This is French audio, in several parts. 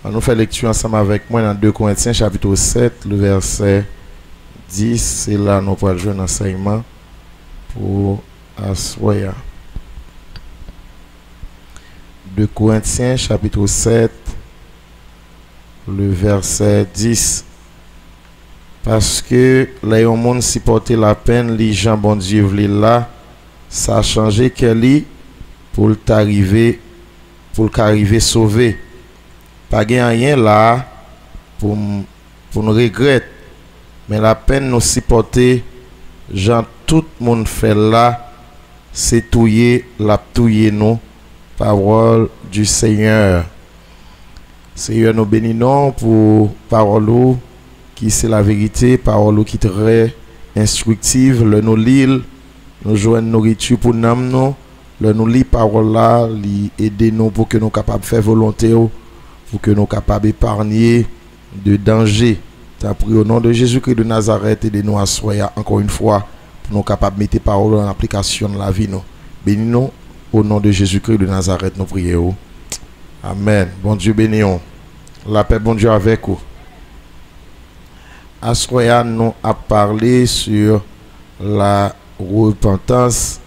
On nous fait lecture ensemble avec moi dans 2 Corinthiens chapitre 7, le verset 10. C'est là nous pourrons jouer un enseignement pour Assoya. 2 Corinthiens chapitre 7, le verset 10. Parce que les gens supportent la peine, les gens bon Dieu veulent là, ça a changé qu'elle pour t'arriver sauvé. Pas rien là pour nous regretter, mais la peine nous supporter, Jean tout le monde fait là, c'est touiller nous, parole du Seigneur. Seigneur, nous bénissons pour parole qui c'est la vérité, parole qui est très instructive, le nous lire, nous jouons nourriture pour nous, le nous lire parole là, aider nous pour que nous capables de faire volonté, pour que nous capables d'épargner de danger. T'as pris au nom de Jésus-Christ de Nazareth et de nous assoyer encore une fois pour nous capables de mettre parole en application dans la vie. Bénis-nous au nom de Jésus-Christ de Nazareth, nous prions. Amen. Bon Dieu bénissons. La paix, bon Dieu avec vous. Assoya nous a parlé sur la repentance,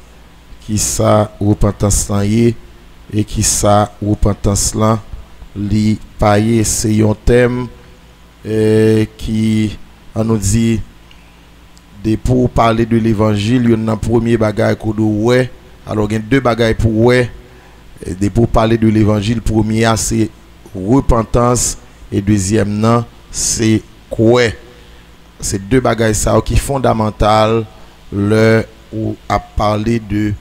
qui ça repentance là et qui ça repentance là li paye. C'est un thème qui on nous dit pour parler de l'évangile, il y a un premier bagage qu'on doit ouais. Alors il y a deux bagages pour ouais. Pour parler de l'évangile, premier c'est repentance et deuxième non c'est quoi. C'est deux bagages ça qui fondamental le où à parler de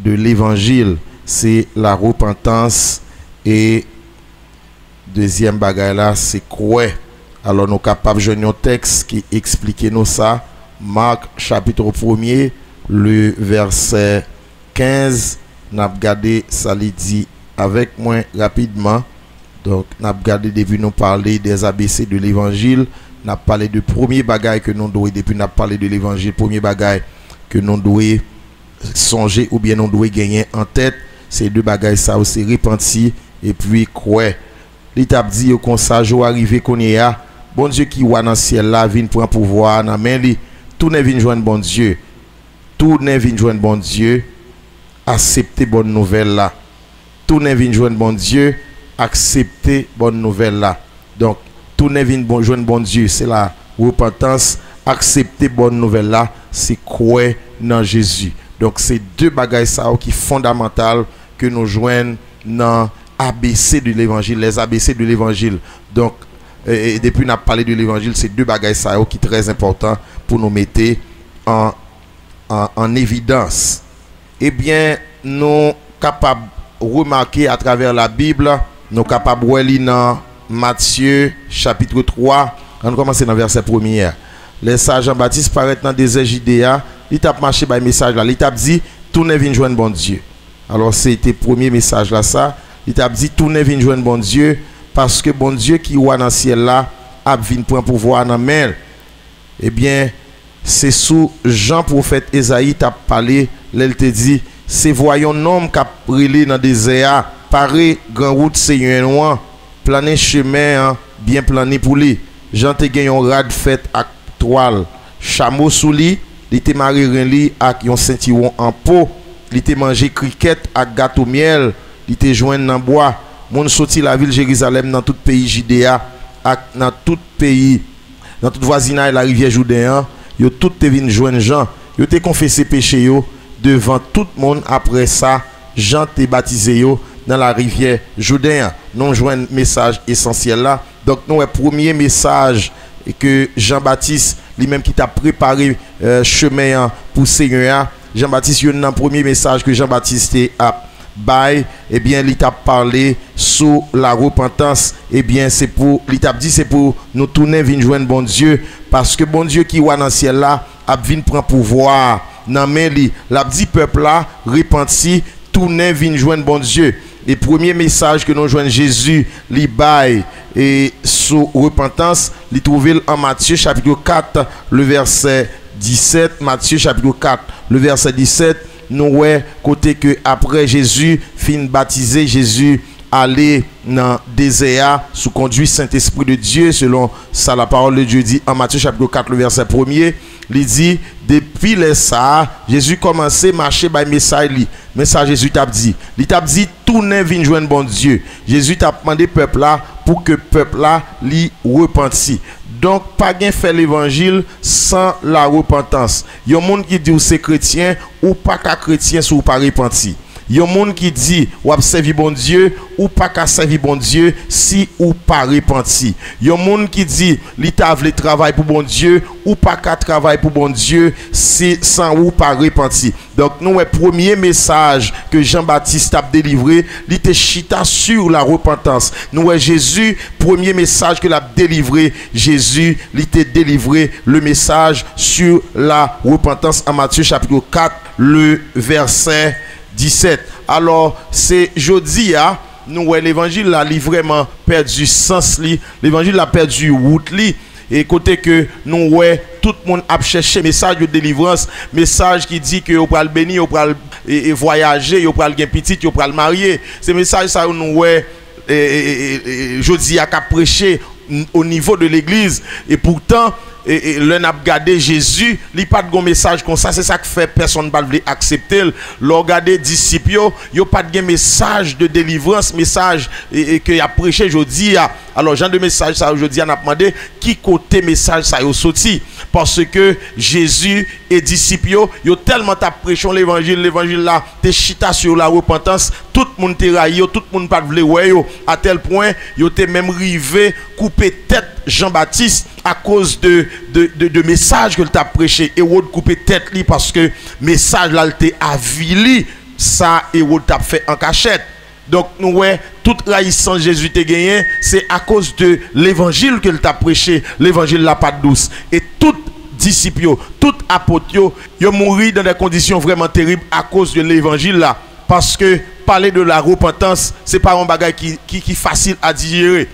l'évangile, c'est la repentance et deuxième bagage là c'est quoi. Alors nous capables de jouer un texte qui explique nous ça. Marc chapitre 1er, le verset 15. N'a regardé ça li dit avec moi rapidement. Donc n'a regardé depuis nous parler des ABC de l'évangile, n'a parlé de premier bagage que nous devons depuis n'a parlé de l'évangile, premier bagage que nous devons songer ou bien nous devons gagner en tête, ces deux bagages ça aussi repenti et puis quoi. L'étape dit comme ça jour arrivé qu'on y a bon Dieu qui wa dans ciel là vient prendre pouvoir dans main li, tout ne vient joindre bon Dieu. Tout ne vient joindre bon Dieu. Accepter bonne nouvelle là. Tout ne vient joindre bon Dieu, accepter bonne nouvelle là. Donc tout ne vient joindre bon Dieu, c'est la repentance, accepter bonne nouvelle là, c'est croire dans Jésus. Donc c'est deux bagages ça qui fondamental que nous joignons dans ABC de l'évangile, les ABC de l'évangile. Donc et depuis on a parlé de l'évangile, c'est deux bagages ça qui est très important pour nous mettre en évidence. Eh bien, nous capables de remarquer à travers la Bible, nous capables de lire dans Matthieu chapitre 3, on commence dans le verset 1er. Les sages Jean-Baptiste paraît dans le désert Judéa, il t'a marché par le message là, il t'a dit tout ne vient joindre bon Dieu. Alors c'était le premier message là ça, il t'a dit tout ne vient joindre bon Dieu parce que bon Dieu qui est dans le ciel là a vinn prendre pouvoir dans main. Eh bien, c'est sous Jean prophète Esaïe t'a parlé, il te dit c'est voyons homme qui a brûlé dans le désert, paré grand route Seigneur noir, plané chemin bien plané pour lui. Jean te gagné un rad fait à toile, chameau sous lui, il te maré li avec un ceinturon en peau, il te mangé criquette avec gâteau miel, il te joint dans bois. Mon sorti la ville Jérusalem dans tout pays Judéa, dans tout pays, dans tout voisinage la rivière Jourdain. Yo tout te vinn joindre Jean, yo te confessé péché yo devant tout le monde. Après ça Jean te baptisé yo dans la rivière Jourdain. Nous joignent message essentiel là. Donc nous le premier message que Jean-Baptiste lui-même qui t'a préparé chemin pour Seigneur. Jean-Baptiste un premier message que Jean-Baptiste a bail, eh bien il t'a parlé sur la repentance. Eh bien c'est pour il t'a dit c'est pour nous tourner vinn joindre bon Dieu parce que bon Dieu qui est dans le ciel là a vinn prendre pouvoir dans main li. L'a dit peuple là repenti tourner vinn joindre bon Dieu. Et premier message que nous joignons Jésus li bail et sur repentance, li trouvé en Matthieu chapitre 4 le verset 17. Matthieu chapitre 4 le verset 17. Nous ouais côté que après Jésus fin baptisé, Jésus aller dans le désert sous conduit Saint-Esprit de Dieu, selon ça la parole de Dieu dit en Matthieu chapitre 4, le verset 1er. Il dit, depuis les ça, Jésus commençait à marcher par message. Message Jésus t'a dit. Il t'a dit, tout n'est venu joindre bon Dieu. Jésus t'a demandé peuple là pour que peuple là lui repentit. Donc, pas gain faire l'évangile sans la repentance. Il y a un monde qui dit ou c'est chrétien ou pas qu'à chrétien si ou pas repenti. Il y a un monde qui dit ou a servi bon Dieu ou pas qu'à servir bon Dieu si ou pas repenti. Il y a un monde qui dit l'état veut travail pour bon Dieu ou pas qu'à travail pour bon Dieu si sans ou pas repenti. Donc nous le premier message que Jean-Baptiste a délivré, il était chita sur la repentance. Nous Jésus premier message que l'a délivré, Jésus il était délivré le message sur la repentance en Matthieu chapitre 4 le verset 17. Alors, c'est jeudi, nous, l'évangile a vraiment perdu sens, l'évangile a perdu route, et côté que nous, tout le monde a cherché message de délivrance, message qui dit que vous pouvez le bénir, vous pouvez voyager, vous pouvez le petit, vous pouvez le marier. C'est message ça nous, jeudi a prêché au niveau de l'église, et pourtant, et l'un a gardé Jésus, il n'y a pas de message comme ça, c'est ça qui fait personne ne va accepter. L'on regarde disciples, il n'y a pas de message de délivrance, message que a prêché aujourd'hui. Alors, genre de message ça aujourd'hui, on a demandé qui côté message ça est sorti. Parce que Jésus et disciples, ils ont tellement prêché l'évangile là, te chita sur la repentance, tout le monde te raillé, tout le monde pas voulu à tel point, ils ont même rivé couper tête Jean-Baptiste à cause de messages que tu as prêché. Et vous couper tête li parce que message là t'es avili, ça et vous t'a fait en cachette. Donc nous toute raïssance Jésus t'a gagné, c'est à cause de l'évangile que t'a prêché, l'évangile la pas douce. Et tout disciples, tout apôtres, ils mouru dans des conditions vraiment terribles à cause de l'évangile là, parce que parler de la repentance, c'est pas un bagage qui est facile à digérer.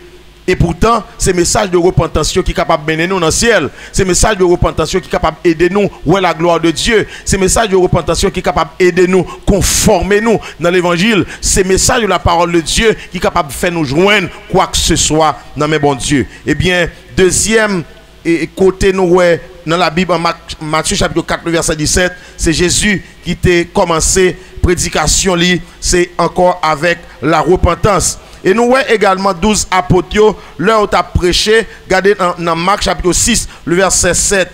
Et pourtant, c'est message de repentance qui est capable de mener nous dans le ciel. C'est message de repentance qui est capable d'aider nous où la gloire de Dieu. C'est message de repentance qui est capable d'aider nous, conformer nous dans l'évangile. C'est message de la parole de Dieu qui est capable de faire nous joindre quoi que ce soit dans mes bons Dieu. Eh bien, deuxième côté nous dans la Bible, en Matthieu chapitre 4, verset 17, c'est Jésus qui a commencé prédication, c'est encore avec la repentance. Et nous voyons également 12 apôtres, leur ont prêché, regardez dans Marc chapitre 6, le verset 7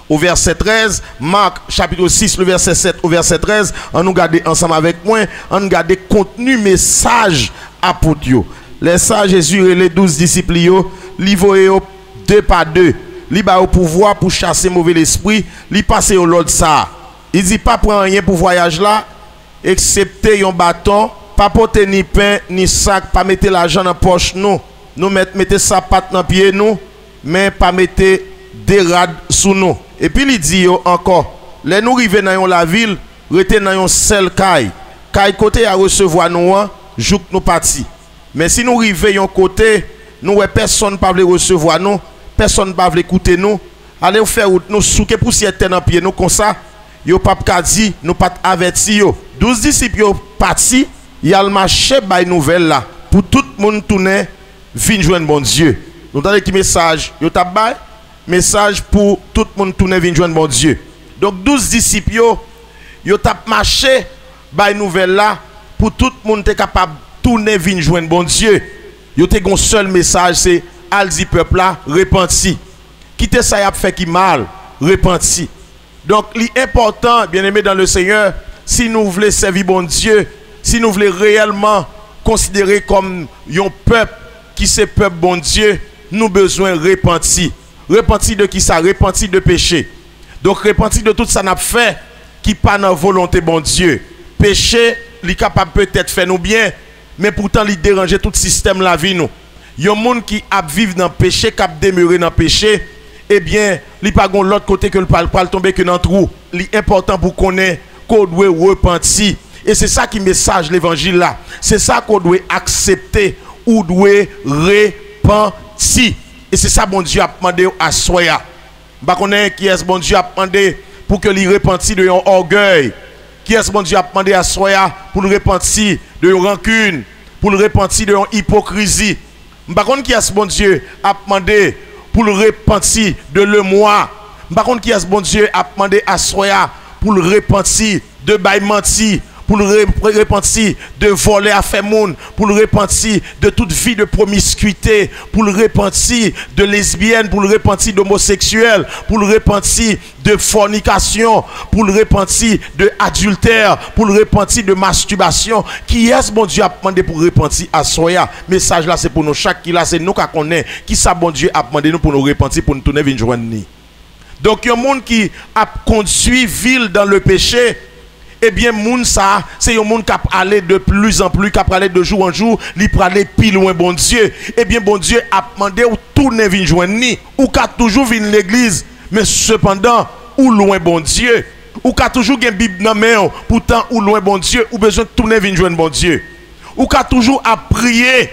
au verset 13, Marc chapitre 6, le verset 7 au verset 13, on nous regarde ensemble avec moi, on nous regarde contenu message apôtres. Les sages Jésus et les 12 disciples, livré deux par deux, li ba au pouvoir pour chasser mauvais esprit, li passer au l'autre ça. Il dit pas prendre rien pour voyage là, excepté un bâton. Pas porter ni pain ni sac, pas mettre l'argent dans poche nous mettez sa patte dans pied nous, mais pas mettre des rades sous nous. Et puis il dit encore, les nous arriver dans la ville, rester dans un seul caille côté à recevoir nous, jouk nous parti. Mais si nous arrivons un côté, nous personne pas veut recevoir nous, personne pas veut écouter nous, allez faire route nous souke poussière dans pied nous comme ça, yo pas dit, nous pas averti yo. 12 disciples parti. Il y a le marché by nouvelle là pour tout le monde tourner venir joindre bon Dieu. Nous avons qui message, yo t'a bay message pour tout le monde tourner venir joindre bon Dieu. Donc 12 disciples yo t'a marché by nouvelle là pour tout le monde être capable tourner venir joindre bon Dieu. Yo te gon seul message c'est al di peuple là repenti. Quitter ça y a fait qui mal, repenti. Donc l'important bien-aimé dans le Seigneur, si nous voulons servir bon Dieu, si nous voulons réellement considérer comme un peuple qui c'est peuple bon Dieu, nous besoin repentir. Repentir de qui ça? Repentir de péché. Donc repentir de tout ça n'a fait qui pas dans volonté bon Dieu. Péché, il est capable peut-être faire nous bien, mais pourtant il dérange tout système la vie nous. Il y a un monde qui a vivre dans le péché, qui a demeuré dans le péché, eh bien, il n'y a pas de l'autre côté que le pas tomber que dans le trou. L'important pour qu'on ait qu'on doit repentir. Et c'est ça qui message l'évangile là. C'est ça qu'on doit accepter ou doit repentir. Et c'est ça bon Dieu a demandé à Soya. Bah qu'on est qui est bon Dieu a demandé pour que lui repentir de son orgueil. Qui est bon Dieu a demandé à Soya pour le repentir de son rancune. pour le repentir de l'hypocrisie. Par contre, qui est bon Dieu a demandé pour le repentir de le moi. Par contre, qui est bon Dieu a demandé à Soya pour le repentir de bail menti, pour le repentir de voler à faire monde, pour le repentir de toute vie de promiscuité, pour le repentir de lesbienne, pour le repentir d'homosexuel, pour le repentir de fornication, pour le repentir de adultère, pour le repentir de masturbation. Qui est-ce bon Dieu a demandé pour repentir à Soya? Message là c'est pour nous, chaque qui là c'est nous qui connaissons qui ça bon Dieu a demandé nous pour nous repentir, pour nous tourner vers une journée. Donc il y a un monde qui a conduit ville dans le péché. Eh bien, moun ça, c'est un monde qui a allé de plus en plus, qui a allé de jour en jour, il peut aller plus loin, bon Dieu. Eh bien, bon Dieu a demandé ou tourner venir joindre ni, ou qu'a toujours venir l'église, mais cependant, ou loin, bon Dieu. Ou qu'a toujours une Bible dans main, pourtant, ou loin, bon Dieu, ou besoin de tourner venir joindre, bon Dieu. Ou qu'a toujours à prier,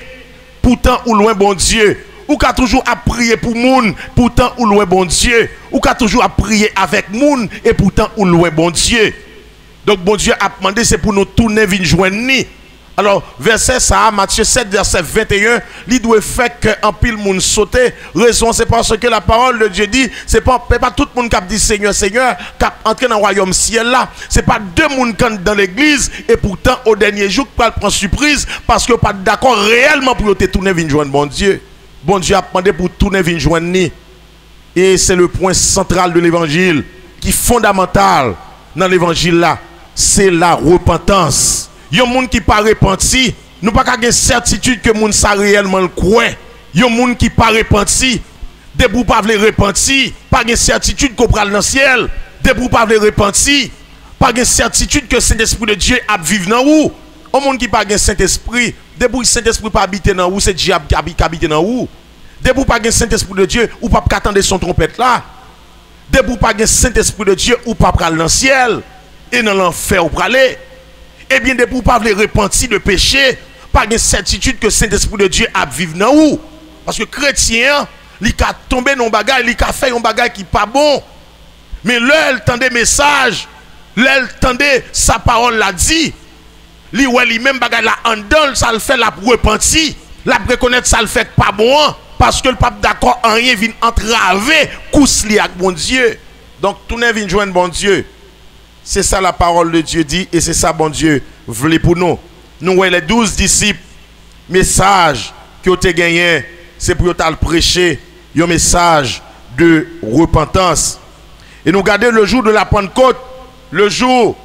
pourtant, ou loin, bon Dieu. Ou qu'a toujours à prier pour moun, pourtant, ou loin, bon Dieu. Ou qu'a toujours à prier avec moun, et pourtant, ou loin, bon Dieu. Donc, bon Dieu a demandé, c'est pour nous tourner vers joindre. Alors, verset ça, Matthieu 7, verset 21, il doit faire qu'un pile monde saute. Raison, c'est parce que la parole de Dieu dit, c'est pas tout le monde qui dit Seigneur, Seigneur, qui entre dans le royaume ciel là. C'est pas deux monde qui dans l'église, et pourtant, au dernier jour, qui prend surprise, parce que pas d'accord réellement pour te tourner vers joindre, bon Dieu. Bon Dieu a demandé pour tourner vers joindre. Et c'est le point central de l'évangile, qui est fondamental dans l'évangile là. C'est la repentance. Il y a des gens qui ne sont pas repentis. Nous n'avons pas de certitude que les gens sont réellement le croix. Il y a des gens qui ne sont pas repentis. Des gens qui ne sont pas repentis. Pas de certitude qu'on prend dans le ciel. Des gens qui ne sont pas repentis. Pas de certitude que le Saint-Esprit de Dieu a vécu dans vous. Les gens qui n'ont pas de Saint-Esprit. Des gens qui ne Saint-Esprit pas habité dans vous. C'est Dieu qui habite dans vous. Des gens qui n'ont pas de Saint-Esprit de Dieu. Ou pas attendre son trompette là. Des gens qui n'ont pas de Saint-Esprit de Dieu. Ou pas aller dans le ciel. Et dans l'enfer ou aller. Eh bien, de pour pas les repentir de péché, pas de certitude que le Saint-Esprit de Dieu a vivre dans vous. Parce que chrétien, il a tombé dans un bagage, il a fait un bagage qui n'est pas bon. Mais là, il tendait message, là, il tendait sa parole l'a dit. Lui-même bagage là en dedans, ça le fait la repentir, la reconnaître ça le fait pas bon. Parce que le pape d'accord en rien vient entraver, cousse li avec bon Dieu. Donc, tout le monde vient joindre bon Dieu. C'est ça la parole de Dieu dit et c'est ça bon Dieu voulait pour nous. Nous voyons les 12 disciples, message que vous avez gagné, c'est pour vous prêcher un message de repentance. Et nous regardons le jour de la Pentecôte, le jour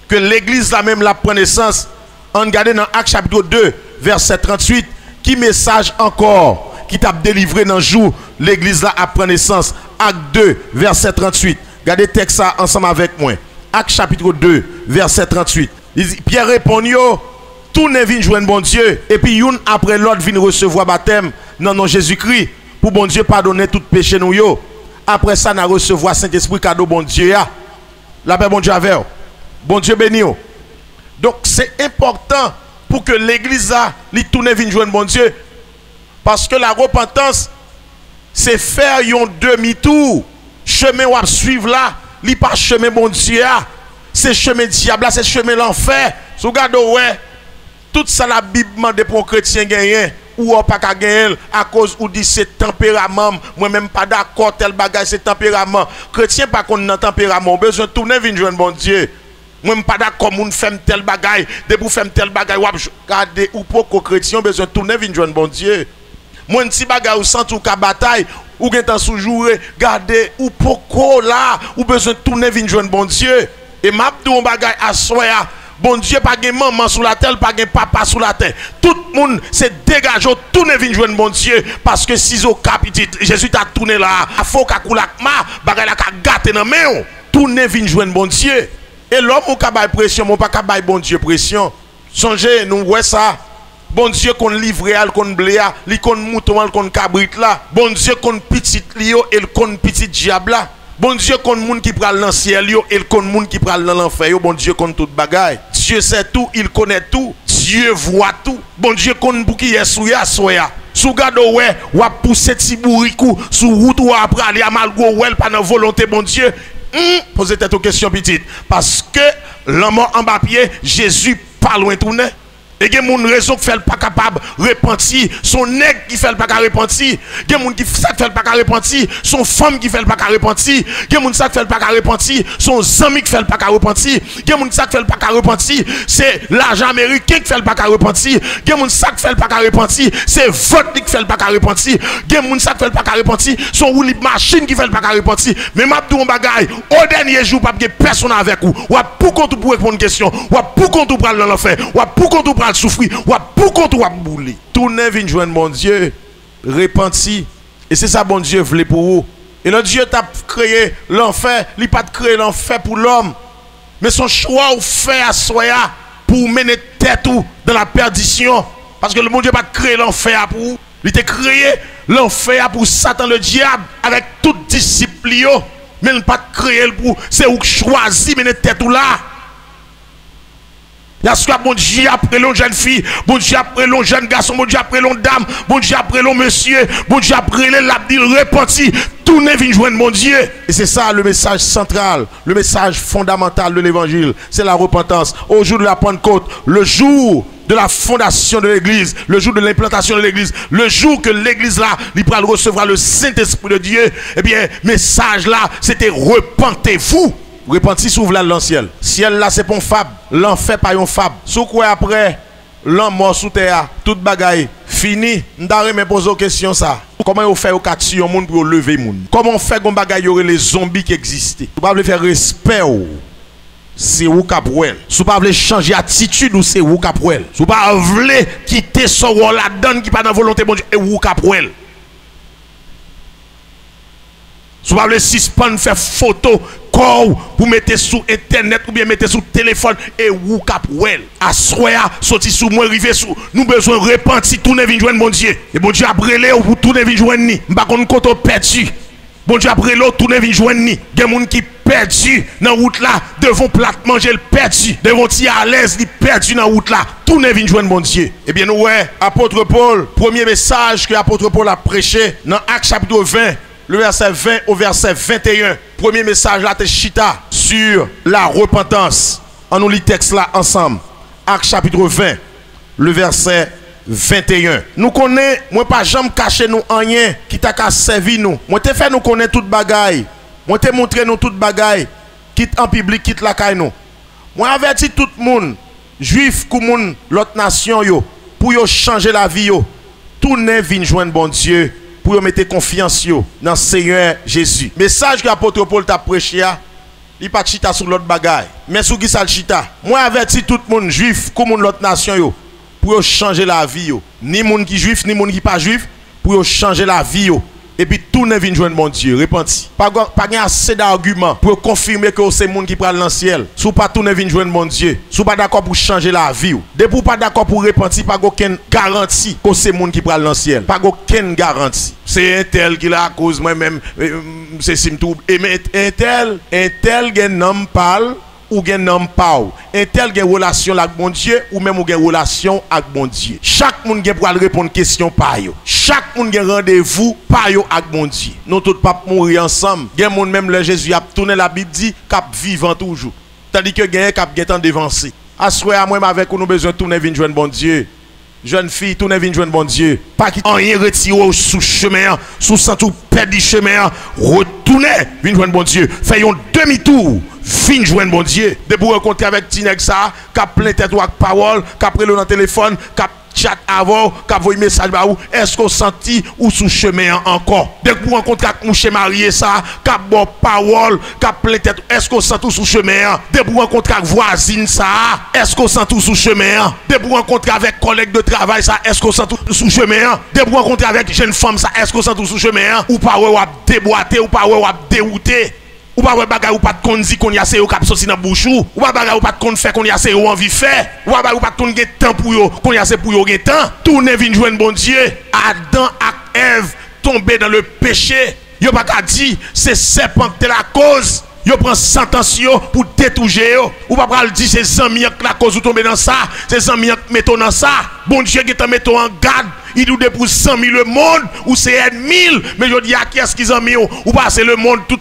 que l'église la même la prend naissance. On regarde dans Actes chapitre 2, verset 38, qui message encore qui t'a délivré dans le jour l'église là a pris naissance. Acte 2, verset 38. Regardez le texte ça ensemble avec moi. Acte chapitre 2, verset 38. Il dit, Pierre répond, tout ne vient joindre bon Dieu. Et puis, une après l'autre vient recevoir baptême dans nom Jésus-Christ. Pour bon Dieu pardonner tout péché nous. Après ça, nous recevoir Saint-Esprit cadeau bon Dieu. La paix bon Dieu avec vous. Bon Dieu béni. Donc, c'est important pour que l'église a tourne vient joindre bon Dieu. Parce que la repentance, c'est faire un demi-tour. Chemin ou à suivre là. Li pas chemin bon Dieu, c'est chemin diable, c'est chemin l'enfer. Si vous regardez, ouais, tout ça la Bible demande pour un chrétien gagner ou pas gagner à cause où dit c'est tempérament. Moi même pas d'accord tel bagage c'est tempérament. Chrétien pas qu'on a tempérament, besoin de tourner venir joindre bon Dieu. Moi même pas d'accord moun fait tel bagage, de pour faire tel bagage ou regarder ou pour chrétien besoin de tourner venir joindre bon Dieu. Moi si bagage ou sent ou ka bataille ou gen tan sou jouer, garder ou poko là, ou besoin de tourner vinn joindre bon Dieu. Et m'a dou un bagay à soya, bon Dieu pas gen maman sous la terre, pas gen papa sous la terre. Tout le monde se dégage, tourner vinn joindre bon Dieu parce que si au capiti Jésus t'a tourné là, a faut ka koulakma, bagay la ka gâté dans main, tourner vinn joindre bon Dieu. Et l'homme ou ka bay pression, mon pas ka bay bon Dieu pression. Songez nous ouais ça. Bon Dieu qu'on livre qu'on bléa, li qu'on mouton qu'on cabrit là. Bon Dieu qu'on petit lio et qu'on petit diable là. Bon Dieu qu'on moun qui pral dans ciel yo et qu'on moun qui pral dans l'enfer yo. Bon Dieu qu'on tout bagaille. Dieu sait tout, il connaît tout. Dieu voit tout. Bon Dieu qu'on boukiye souya soya. Sou gado ouais, ou a pousser ti bouricou sous route ou après aller à malgo ouais pas dans volonté bon Dieu. Posez tête aux questions petites parce que l'homme en bas pied, Jésus pas loin tourner. Et il y a des raison qui fait pas capable de repentir. Son nègre qui fait pas capable de repentir. Il y a des gens qui fait pas capable de repentir. Son femme qui fait pas capable de repentir. Il y a des gens qui fait pas capable de repentir. Son ami qui fait pas capable de repentir. Il y a des gens qui fait pas capable de repentir. C'est l'argent américain qui fait pas capable de repentir. Il y a des gens qui fait pas capable de repentir. C'est votre qui fait pas capable de repentir. Il y a des gens qui fait pas capable de repentir. Son roulip machine qui fait pas capable de repentir. Mais m'a dit un bagage. Au dernier jour, pas de personne avec vous. Ou pour qu'on pour répondre une question. Ou pour qu'on pour prendre l'enfer. Ou pour qu'on pour souffrir. Ou pour qu'on pour bouler. Tournez vient joindre mon Dieu. Repenti. Et c'est ça bon Dieu voulait pour vous. Et le Dieu t'a créé l'enfer. Il n'a pas créé l'enfer pour l'homme. Mais son choix ou fait à soi pour mener tête ou dans la perdition. Parce que le bon Dieu n'a pas créé l'enfer pour vous. Il t'a créé l'enfer pour Satan le diable avec toute discipline. Mais il n'a pas créé pour. C'est où choisi mener tête ou là. Il y a ce que bon Dieu après l'on jeune fille, bon Dieu après l'on jeune garçon, bon Dieu après l'on dame, bon Dieu après l'on monsieur, bon Dieu après l'abdil repenti, tout n'est venu joindre mon Dieu. Et c'est ça le message central, le message fondamental de l'évangile, c'est la repentance. Au jour de la Pentecôte, le jour de la fondation de l'église, le jour de l'implantation de l'église, le jour que l'église là, il pourra recevoir le Saint-Esprit de Dieu, eh bien, message là, c'était repentez-vous. Repentis s'ouvre là dans le ciel. Ciel là c'est pas un fab, l'enfer pas un fab. Sous quoi après l'homme mort sous terre, toute bagaille fini. M'dare me poser une question ça. Comment on fait au cas sur monde pour lever monde? Comment on fait qu'on bagaille aurait les zombies qui existent? Vous pas faire respect ou c'est ou capouel. Vous pas changer attitude ou c'est ou capouel. Vous pas voulez quitter ce rôle là donne qui pas dans volonté bon Dieu et ou capouel. Vous pas suspendre faire photo pour mettre sur internet ou bien mettre sur téléphone et ou capouel. Assoya sorti sous moi river sous nous besoin repentir tourner vinn joindre mon Dieu. Et bon Dieu après là ou tourner vinn joindre ni. M'pa konn koto perdu. Bon Dieu après là tourner vinn joindre ni. Gen moun qui perdu dans route là devant plate manger le perdu. Devant ti à l'aise li perdu dans route là. Tourner vinn joindre mon Dieu. Eh bien ouais, apôtre Paul, premier message que apôtre Paul a prêché dans Actes chapitre 20. Le verset 20 au verset 21. Premier message là, c'est chita sur la repentance. On nous lit texte là ensemble. Actes chapitre 20, le verset 21. Nous connaissons, moi pas jamais caché nous rien qui t'a qu'à servir nous. Moi te fait nous connaître toute bagaille. Moi te montré nous toute bagaille. Quitte en public, quitte la caille nous. Moi averti tout le monde, juif comme l'autre nation yo, pour yo changer la vie yo. Tournez vinn joindre bon Dieu. Pour mettre confiance dans le Seigneur Jésus. Message que l'apôtre Paul t'a prêché, il pas chita sur l'autre bagaille. Mais sur qui ça le chita? Moi averti tout le monde juif comme l'autre nation yo, pour changer la vie yo. Ni monde qui juif ni monde qui pas juif pour changer la vie yo. Et puis tout ne vient joindre mon Dieu, repenti. Pas assez d'arguments pour confirmer que c'est monde qui prend dans le ciel. Si pas tout ne vient joindre mon Dieu, si pas d'accord pour changer la vie. Depuis pas d'accord pour repentir, pas aucune garantie que c'est monde qui prend dans le ciel. Pas aucune garantie. C'est un tel qui la cause moi-même, c'est simple. Et un tel gen nom parle ou gen nom parle. Un tel gen relation avec mon Dieu ou même ou gen relation avec mon Dieu. Chaque monde gen pour répondre question par yo. Chaque monde gen rendez-vous par yo avec mon Dieu. Nous tous pas mourir ensemble. Gen monde même le Jésus a tourné la Bible dit cap vivant toujours. Tandis que gen cap gen temps devancer. Assoir à moi avec nous besoin tourner vinn joindre bon Dieu. Jeune fille, tournez vinn joindre bon Dieu. Pas qui rien retiré sous chemin, sous sans tout perdre chemin, retournez vinn joindre bon Dieu. Faisons demi-tour, vinn joindre bon Dieu. De pour rencontrer avec Tinek ça, cap plein tête avec parole, cap prélé dans le téléphone, cap chat avant, cap voyer message ba ou, est-ce qu'on senti ou sous chemin encore. Dès que vous rencontrez avec mouche marié ça, cap bon parole, cap plein tête, est-ce qu'on sent tout sous chemin. Dès que vous rencontrez avec voisine ça, est-ce qu'on sent tout sous chemin. Dès que vous rencontrez avec collègue de travail ça, est-ce qu'on sent tout sous chemin. Dès que vous rencontrez avec jeune femme ça, est-ce qu'on sent tout sous chemin. Ou pas ou déboîter ou pas ou dérouter. Ou pas bagay ou pas de konzi qu'on y a c'est au cap sorti dans bouchou ou pas bagay ou pas de kon fait qu'on y a c'est ou envie faire ou pas bagay ou pas de kon gen temps pour yo qu'on y a c'est pour yo gen temps tourner vinn joindre bon Dieu. Adam et Ève tombé dans le péché, yo pas ka dit c'est serpent qui est la cause. Yo prend sentence pour détoucher yo ou pas pral dire c'est amis la cause ou tomber dans ça, c'est amis qui mettent dans ça. Bon Dieu qui te met en garde. Il nous pour 100 000 le monde ou c'est 1000. Mais je dis à qui est-ce qu'ils ont mis ou pas c'est le monde, tout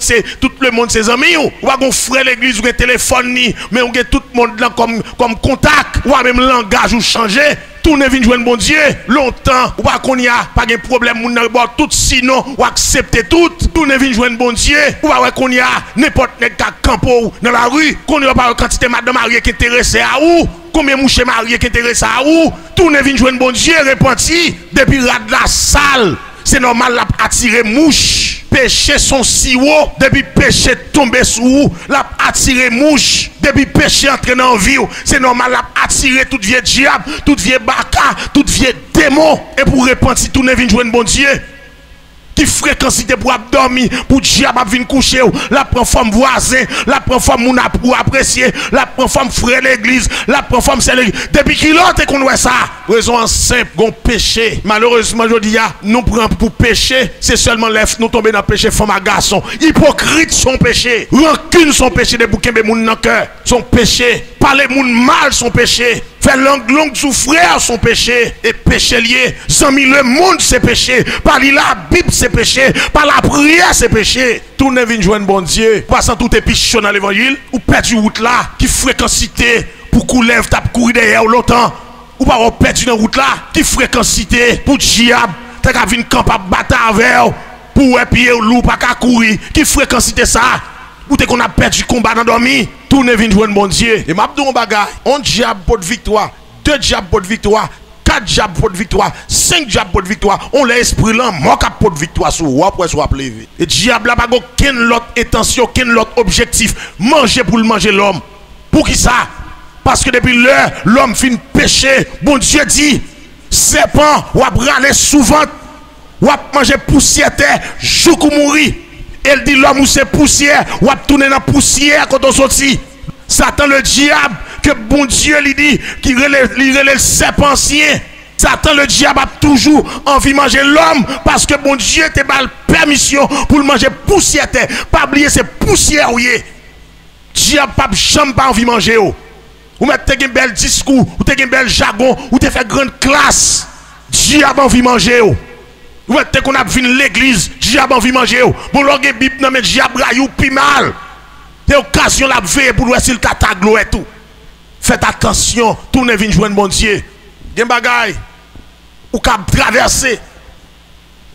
le monde ses amis ou pas qu'on frère l'église ou un téléphone ni mais on a tout le monde là comme contact ou même langage ou changer. Tout ne vient jouer bon Dieu longtemps ou pas qu'on y a pas de problème moun nan bord tout sinon ou accepter tout ne vient jouer bon Dieu ou pas qu'on y a n'importe nèg ka campo dans la rue qu'on y a pas quantité madame mariée qui intéressé à ou combien mouche marié qui intéressé à ou tout ne vient jouer bon Dieu repenti depuis rad la salle c'est normal la attirer mouche péché son siwo depuis péché tomber sous ou la attirer mouche depuis péché entrer dans vie c'est normal la attirer tout vieux diable tout vieux baka tout vieux démon et pour repentir tout ne vient jouer bon Dieu qui fréquencité pour dormir pour diable venir coucher la prend femme voisin la prend femme moun pour apprécier la prend femme frère l'église la prend femme c'est l'église depuis qui l'autre qu'on voit ça raison simple gon péché malheureusement je dis nous prend pour péché c'est seulement lève nous tomber dans péché femme à garçon hypocrite son péché rancune son péché de bouquin moun dans cœur son péché parler moun mal son péché faire longue souffrir son péché et péché lié zami le monde c'est péché parler la Bible c'est péché par la prière c'est péché tout ne vient joindre bon Dieu passant tout est pichon dans l'évangile ou perdu route là qui fréquencité pour couler tape courir derrière longtemps ou pas perdu dans route là qui fréquencité pour diable t'as qu'à venir camp à battre avec pour pied loup pas qu'à courir qui fréquencité ça ou t'es qu'on a perdu combat dans dormi tout ne vient joindre bon Dieu et m'a dit un bagage on diable pour victoire 2 diables pour victoire 4 diables pour victoire 5 diables pour victoire on l'esprit là manque pour victoire sur ou après soit lever et diable là pas aucune autre intention aucun autre objectif manger pour manger l'homme pour qui ça parce que depuis l'heure l'homme fin péché bon Dieu dit serpent ou râler souvent ou manger poussière terre jour mourir elle dit l'homme ou c'est poussière ou tourner dans poussière quand on sorti Satan le diable que bon Dieu lui dit qui relève le serpent ancien Satan le diable a toujours envie de manger l'homme parce que bon Dieu te donne permission pour le manger poussière terre pas oublier c'est poussière oui diable pas jamais pas envie de manger ou mettre un bel discours ou un bel jargon ou te fait grande classe diable envie de manger ou ouais, dès qu'on a vu l'église, diable envie de manger. Bon, l'on a bip, non, mais diable raillou, pi mal. C'est occasion la veille pour voir s'il cataglo et tout. Faites attention, tout ne vient joindre mon Dieu. Gen bagay, ou ka traverser.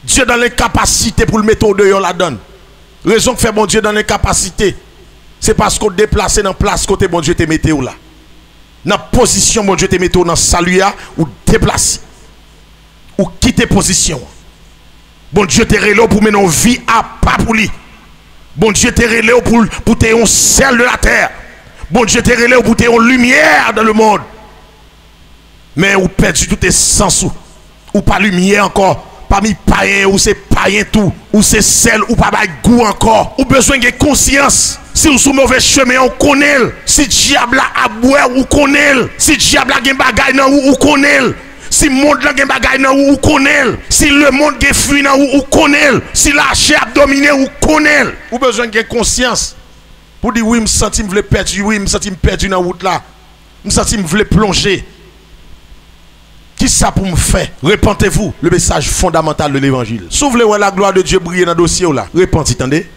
Dieu dans l'incapacité pour le mettre au dehors la donne. Raison que fait bon Dieu dans l'incapacité, c'est parce qu'on déplace dans place côté bon Dieu te mette là. Dans position bon Dieu te mette dans salut ou déplacer. Ou quitter position. Bon Dieu te relève pour mener une vie à pas pour lui. Bon Dieu te relève pour te un sel de la terre. Bon Dieu te relève pour te une lumière dans le monde. Mais ou perdu tout tes sens ou pas lumière encore. Parmi païens ou c'est païen tout. Ou c'est sel ou pas goût encore. Ou besoin de conscience. Si vous sous mauvais chemin, on connaît. Si diable a boire, ou connaît. Si diable a gen bagay nan ou connaît. Si le monde a gen bagay nan ou connaît, si le monde a fui nan ou connaît, si la chair a dominé ou connaît, ou besoin de conscience pour dire oui, me senti me vle perdu, oui, me senti me perdu dans route là. Me senti me vle plonger. Qui ça pour me faire? Repentez-vous, le message fondamental de l'évangile. Souvenez-vous la gloire de Dieu briller dans le dossier là. Repenti, attendez?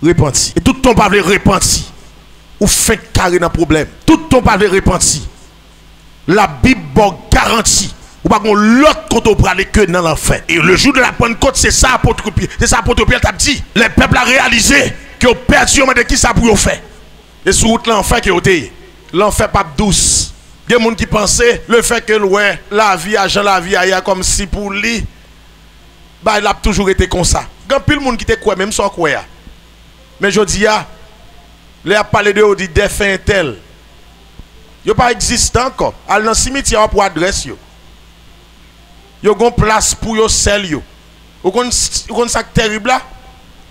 Repenti. Et tout ton pas veut repenti. Ou fait carré dans le problème. Tout ton pas veut repenti. La Bible garantit. Ou pas qu'on l'autre quand on prend les queues dans l'enfer. Et le jour de la Pentecôte, c'est ça apôtre Pierre. C'est ça apôtre Pierre t'a dit. Les peuples a réalisé que ont perdu de qui ça pour faire. Et sur route l'enfer qui ont été. L'enfer pas douce. Il y a des gens qui pensaient le fait que ouais, la vie a Jean la vie a comme si pour lui bah il a toujours été comme ça. Il y a plus de monde qui te croit même sans croire. Mais je dis les a parlé de dit défunt tel. Yo pas existant encore. Al dans cimetière pour adresse yo. Yo gon place pour yo sel yo. Ou kon ça terrible là.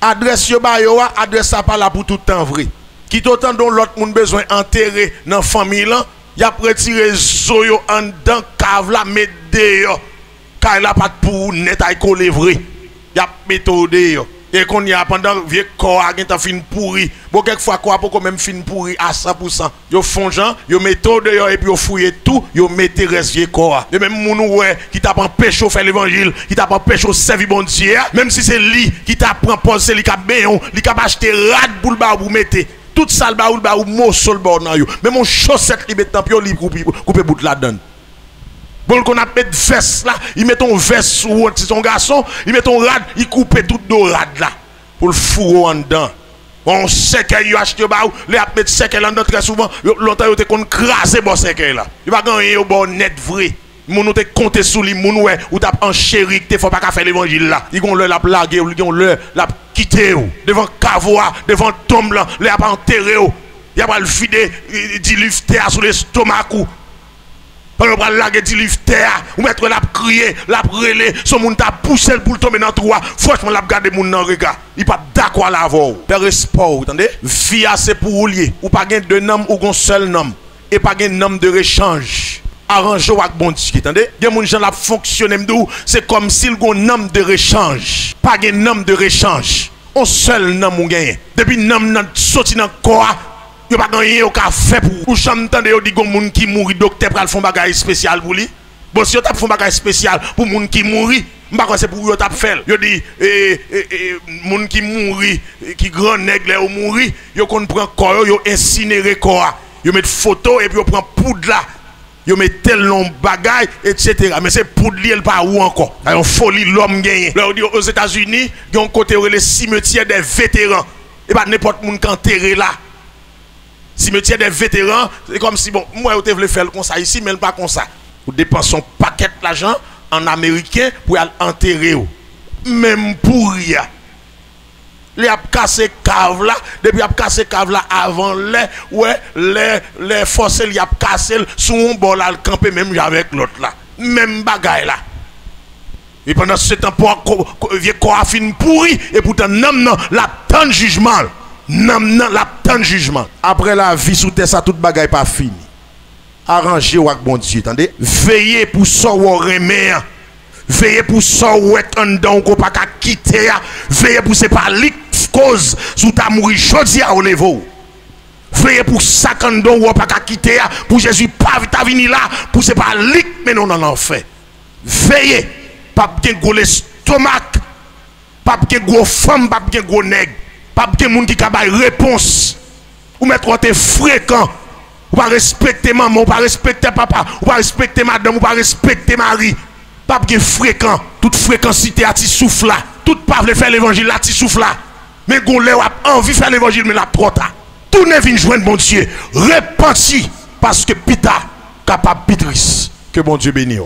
Adresse yo ba yo adresse ça pas là pour tout temps vrai. Qui autant dont l'autre monde besoin enterrer dans famille là, y a retiré zo yo en dedans cave là mettre dehors. Car il a pas pour net ay coller vrai. Y a méthode yo. Et qu'on y a pendant vieux corps a gen fin pourri. Bon quelquefois quoi pour quand même fin pourri à 100%. Yo font gens, yo méthode et puis yo fouiller tout, yo mettez reste vieux corps. Et même moun ouais qui t'a empêché faire l'évangile, qui t'a empêché servir bon Dieu, même si c'est lui qui t'a prend c'est lui qui a béon, lui qui a acheté rad pour le ba pour mettre tout ça le ba ou mot sur le bord nan yo. Même mon chaussette li met puis li couper bout la donne. Bon qu'on a mis veste là, il met ton veste sur son garçon, il met ton rad, il coupe tout dos rad là pour le fourreau en dedans. On sait qu'il a acheté ba ou, les a mettre séquel en dedans très souvent, longtemps il te kon craser bon séquel là. Il va gagner au bon net vrai. Moun nou te compter sous li moun ouais ou t'a enchéri que faut pas faire l'évangile là. Il gon le la blaguer ou gon le la quitter ou devant cavoa, devant tombe là, les a pas enterrer ou. Il a pas le vider du livre sur l'estomac ou. On va laguer du livre terre, ou mettre la crier, la brûler, son monde t'a poussé pour tomber dans le trou. Franchement, la garder mon nan regard. Il pas d'accord à la voix. Père sport, entendez? Vie c'est pour lier. Ou pas gain deux noms ou un seul nom et pas gain nom de rechange. Arrangez avec bon Dieu, entendez? Des gens gens la fonctionner c'est comme s'il y a un nom de rechange. Pas gain nom de rechange. Un seul nom ou gain. Depuis nom sorti dans corps. Yo pas gagné au café pour chambre tande yo di gon moun qui mouri docteur pral font bagage spécial pour lui. Bon si yo t'a font bagage spécial pour moun qui mouri, m'pa c'est pour yo t'a fait. Yo di moun qui mouri qui grand nègre ou mouri, yo kon prend corps yo incinérer corps. Yo met photo et puis yo prend poudre là. Yo met tel long bagage etc. Mais c'est poudre li elle pas où encore. Une folie l'homme gagné. Là aux États-Unis, yon côté le cimetière des vétérans. Et pas n'importe moun qui enterré là. Cimetière des vétérans, c'est comme si, bon, moi, je voulais faire comme ça ici, mais pas comme ça. Vous dépensez un paquet d'argent en américain pour aller enterrer. Même pour rien. Les a cassé cave là, depuis a cassé cave là avant les forces li a cassé sous un bord là, le camper même avec l'autre là. Même bagaille là. Et pendant ce temps, vieux corps a fini pourri, et pourtant, non, la tant de jugement. Non, la tant de jugement. Après la vie sous terre, ça tout bagaille pas fini. Arrangez avec bon Dieu, attendez. Veillez pour ça ou remet. Veillez pour ça ou être en dedans ou pas quitter. Veillez pour c'est pas lik cause sous ta mourir jodi à au niveau. Veillez pour ça en dedans ou pas quitter pour Jésus pas ta venir là pour c'est pas lik mais non en enfer. Veillez pas bien gros l'estomac, pas bien gros femme, pas bien gros nègre. Pas de monde qui a une réponse. Ou mettre t'es fréquent. Ou pas respecter maman, ou pas respecter papa, ou pas respecter madame, ou pas respecter mari. Pas de fréquent. Toute fréquencité à ti souffle là. Toute pas veut faire l'évangile là, ti souffle là. Mais gon lè a envie faire l'évangile mais la trop tard. Tout ne vient joindre bon Dieu. Repenti parce que pita capable pitris. Que bon Dieu bénisse.